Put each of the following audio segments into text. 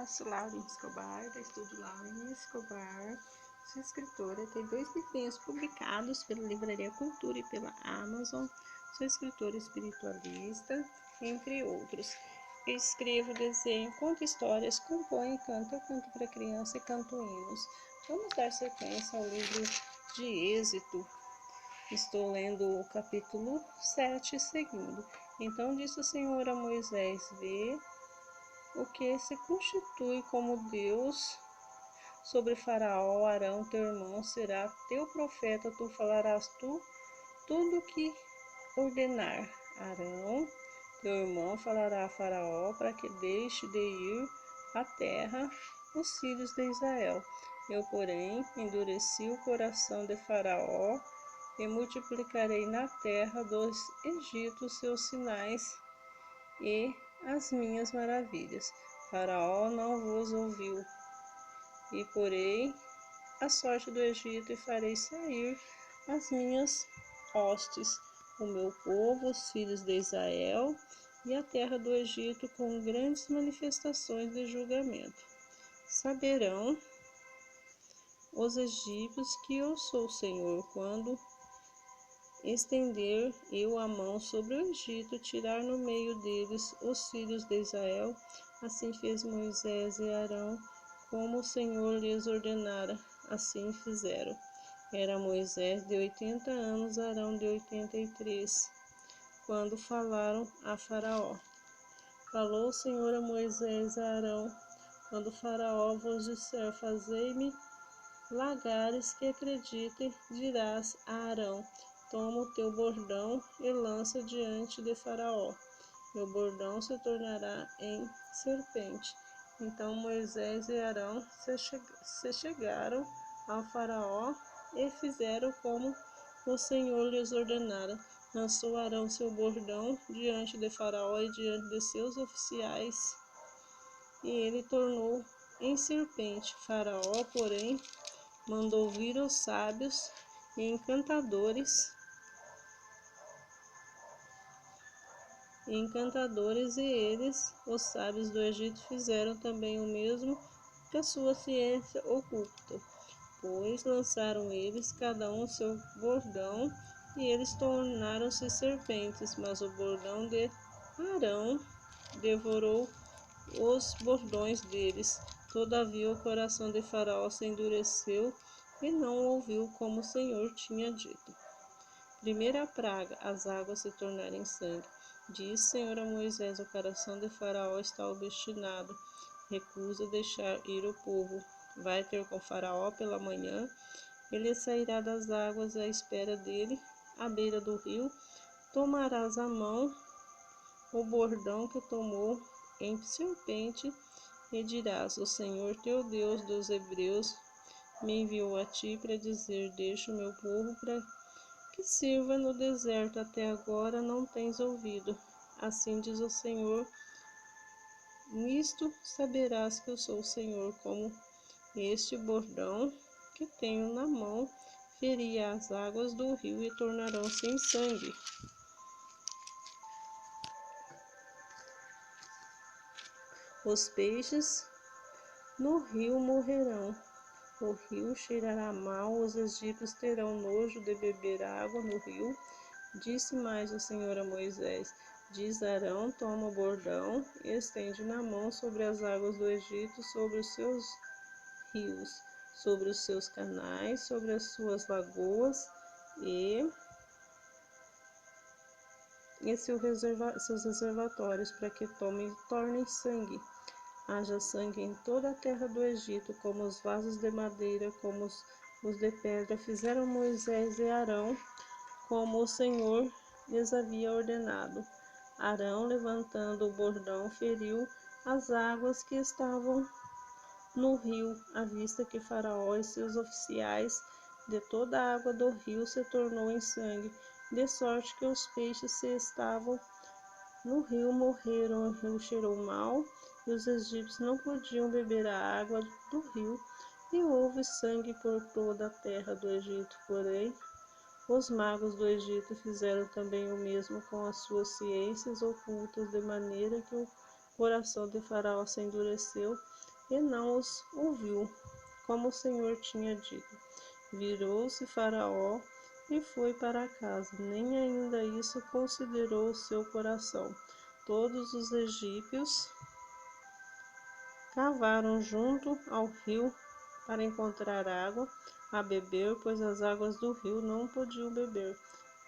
sou Lauren Escobar, da Estúdio Lauren Escobar. Sou escritora, tenho 2 livrinhos publicados pela Livraria Cultura e pela Amazon. Sou escritora espiritualista, entre outros. Eu escrevo, desenho, conto histórias, componho e canto. Eu canto para criança e canto hinos. Vamos dar sequência ao livro de Êxodo. Estou lendo o capítulo 7, seguindo. Então disse o Senhor a Moisés: vê o que se constitui como Deus sobre Faraó. Arão, teu irmão, será teu profeta, tu falarás tudo o que ordenar. Arão, teu irmão, falará a Faraó para que deixe de ir à terra os filhos de Israel. Eu, porém, endureci o coração de Faraó e multiplicarei na terra dos Egípcios seus sinais e as minhas maravilhas. Faraó não vos ouviu, e porei a sorte do Egito e farei sair as minhas hostes, o meu povo, os filhos de Israel, e a terra do Egito com grandes manifestações de julgamento. Saberão os egípcios que eu sou o Senhor, quando estender eu a mão sobre o Egito, tirar no meio deles os filhos de Israel. Assim fez Moisés e Arão, como o Senhor lhes ordenara, assim fizeram. Era Moisés de 80 anos, Arão de 83, quando falaram a Faraó. Falou o Senhor a Moisés e a Arão: quando Faraó vos disser, fazei-me lagares que acreditem, dirás a Arão: toma o teu bordão e lança diante de Faraó. Meu bordão se tornará em serpente. Então Moisés e Arão se chegaram ao Faraó e fizeram como o Senhor lhes ordenara. Lançou Arão seu bordão diante de Faraó e diante de seus oficiais, e ele tornou em serpente. Faraó, porém, mandou vir os sábios e encantadores, e eles, os sábios do Egito, fizeram também o mesmo que a sua ciência oculta, pois lançaram eles cada um seu bordão, e eles tornaram-se serpentes, mas o bordão de Arão devorou os bordões deles. Todavia o coração de Faraó se endureceu e não ouviu como o Senhor tinha dito. Primeira praga: as águas se tornarem sangue. Diz o Senhor a Moisés: o coração de Faraó está obstinado, recusa deixar ir o povo. Vai ter com Faraó pela manhã, ele sairá das águas à espera dele, à beira do rio. Tomarás à mão o bordão que tomou em serpente, e dirás: o Senhor teu Deus dos Hebreus me enviou a ti para dizer: deixa o meu povo para que sirva no deserto. Até agora não tens ouvido. Assim diz o Senhor: nisto saberás que eu sou o Senhor, como este bordão que tenho na mão ferirá as águas do rio e tornarão-se em sangue. Os peixes no rio morrerão. O rio cheirará mal, os egípcios terão nojo de beber água no rio. Disse mais o Senhor a Moisés: diz a Arão: toma o bordão e estende na mão sobre as águas do Egito, sobre os seus rios, sobre os seus canais, sobre as suas lagoas e seus reservatórios, para que tornem sangue. Haja sangue em toda a terra do Egito, como os vasos de madeira, como os de pedra. Fizeram Moisés e Arão como o Senhor lhes havia ordenado. Arão, levantando o bordão, feriu as águas que estavam no rio, à vista que Faraó e seus oficiais, de toda a água do rio se tornou em sangue, de sorte que os peixes que estavam no rio morreram. O rio cheirou mal, e os egípcios não podiam beber a água do rio, e houve sangue por toda a terra do Egito. Porém, os magos do Egito fizeram também o mesmo com as suas ciências ocultas, de maneira que o coração de Faraó se endureceu e não os ouviu, como o Senhor tinha dito. Virou-se Faraó e foi para casa, nem ainda isso considerou o seu coração. Todos os egípcios cavaram junto ao rio para encontrar água a beber, pois as águas do rio não podiam beber.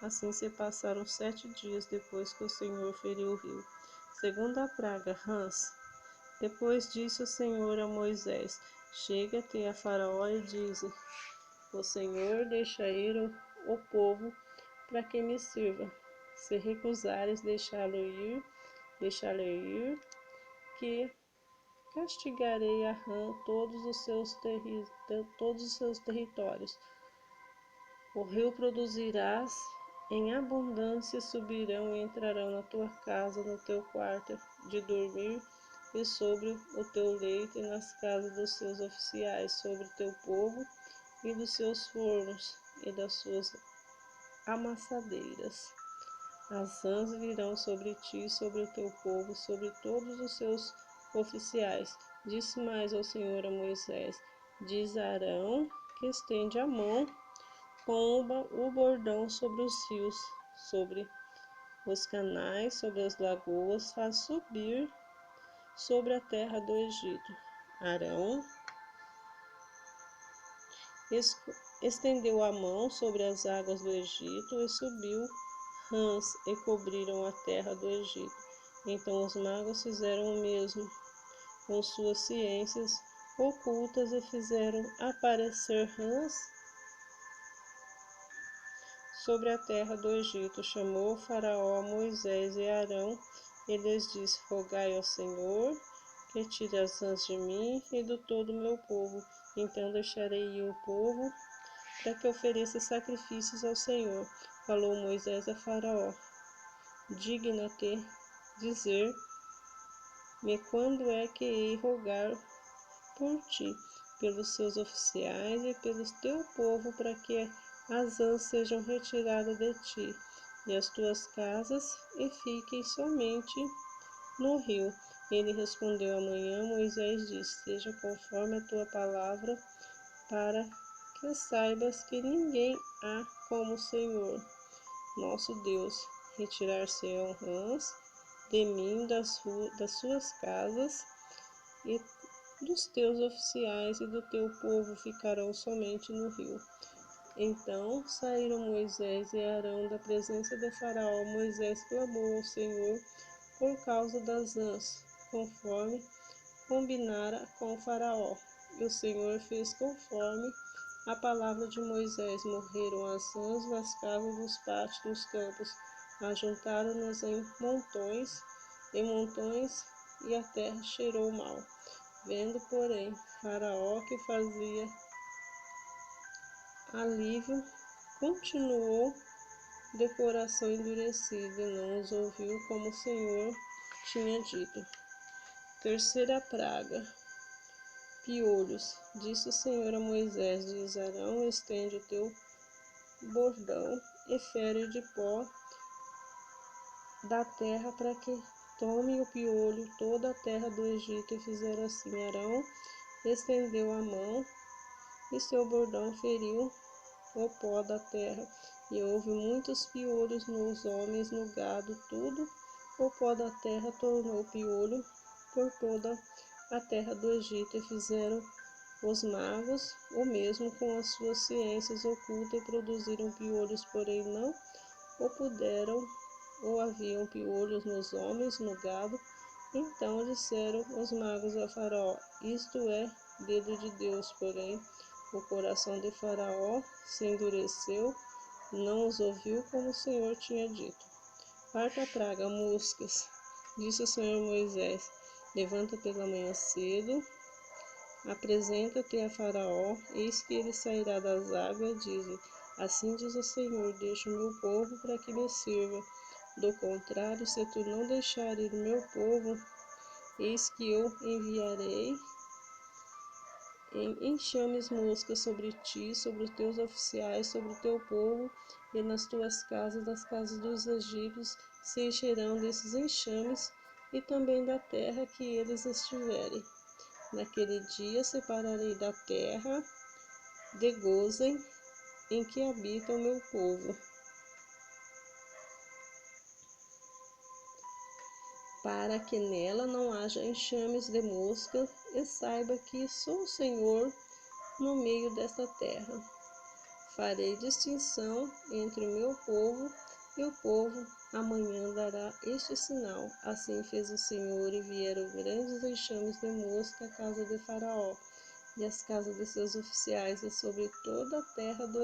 Assim se passaram 7 dias depois que o Senhor feriu o rio. Segunda praga, rãs. Depois disse o Senhor a Moisés: Chega-te a Faraó e dize: O Senhor deixa ir o povo para que me sirva. Se recusares deixá-lo ir, que castigarei a rã todos os seus territórios. O rio produzirás em abundância, subirão e entrarão na tua casa, no teu quarto de dormir e sobre o teu leito e nas casas dos seus oficiais, sobre o teu povo e dos seus fornos e das suas amassadeiras. As rãs virão sobre ti, sobre o teu povo, sobre todos os seus oficiais. Disse mais ao Senhor a Moisés: Diz a Arão que estende a mão com o bordão sobre os rios, sobre os canais, sobre as lagoas, faz subir sobre a terra do Egito. Arão estendeu a mão sobre as águas do Egito e subiu rãs e cobriram a terra do Egito. Então os magos fizeram o mesmo com suas ciências ocultas e fizeram aparecer rãs sobre a terra do Egito. Chamou o Faraó a Moisés e Arão e lhes disse: Rogai ao Senhor que tire as rãs de mim e do todo o meu povo. Então deixarei ir o povo para que ofereça sacrifícios ao Senhor. Falou Moisés a Faraó: Digna-te dizer-me quando é que hei rogar por ti, pelos seus oficiais e pelo teu povo, para que as rãs sejam retiradas de ti, e as tuas casas, e fiquem somente no rio. Ele respondeu: Amanhã. Moisés disse: Seja conforme a tua palavra, para que saibas que ninguém há como o Senhor, nosso Deus. Retirar-se-ão rãs de mim, das suas casas, e dos teus oficiais e do teu povo ficarão somente no rio. Então saíram Moisés e Arão da presença de Faraó. Moisés clamou ao Senhor por causa das rãs, conforme combinara com Faraó. E o Senhor fez conforme a palavra de Moisés. Morreram as rãs nas casas dos pátios dos campos. Ajuntaram-nas em montões, e a terra cheirou mal. Vendo, porém, Faraó que fazia alívio, continuou de coração endurecido e não os ouviu como o Senhor tinha dito. Terceira praga, piolhos. Disse o Senhor a Moisés: Diz Arão: Estende o teu bordão e fere de pó da terra para que tome o piolho toda a terra do Egito. E fizeram assim. Arão estendeu a mão e seu bordão feriu o pó da terra, e houve muitos piolhos nos homens, no gado, tudo o pó da terra tornou piolho por toda a terra do Egito. E fizeram os magos o mesmo com as suas ciências ocultas, e produziram piolhos, porém não o puderam, ou haviam piolhos nos homens, no gado. Então disseram os magos a Faraó: Isto é dedo de Deus, porém o coração de Faraó se endureceu, não os ouviu como o Senhor tinha dito. Quarta praga, moscas. Disse o Senhor a Moisés: Levanta pela manhã cedo, apresenta-te a Faraó, eis que ele sairá das águas, diz: Assim diz o Senhor: Deixa o meu povo para que me sirva. Do contrário, se tu não deixar ir o meu povo, eis que eu enviarei em enxames moscas sobre ti, sobre os teus oficiais, sobre o teu povo, e nas tuas casas, das casas dos egípcios, se encherão desses enxames, e também da terra que eles estiverem. Naquele dia separarei da terra de Gozem, em que habita o meu povo, para que nela não haja enxames de mosca, e saiba que sou o Senhor no meio desta terra. Farei distinção entre o meu povo e o povo. Amanhã dará este sinal. Assim fez o Senhor, e vieram grandes enxames de mosca à casa de Faraó e às casas de seus oficiais, e sobre toda a terra do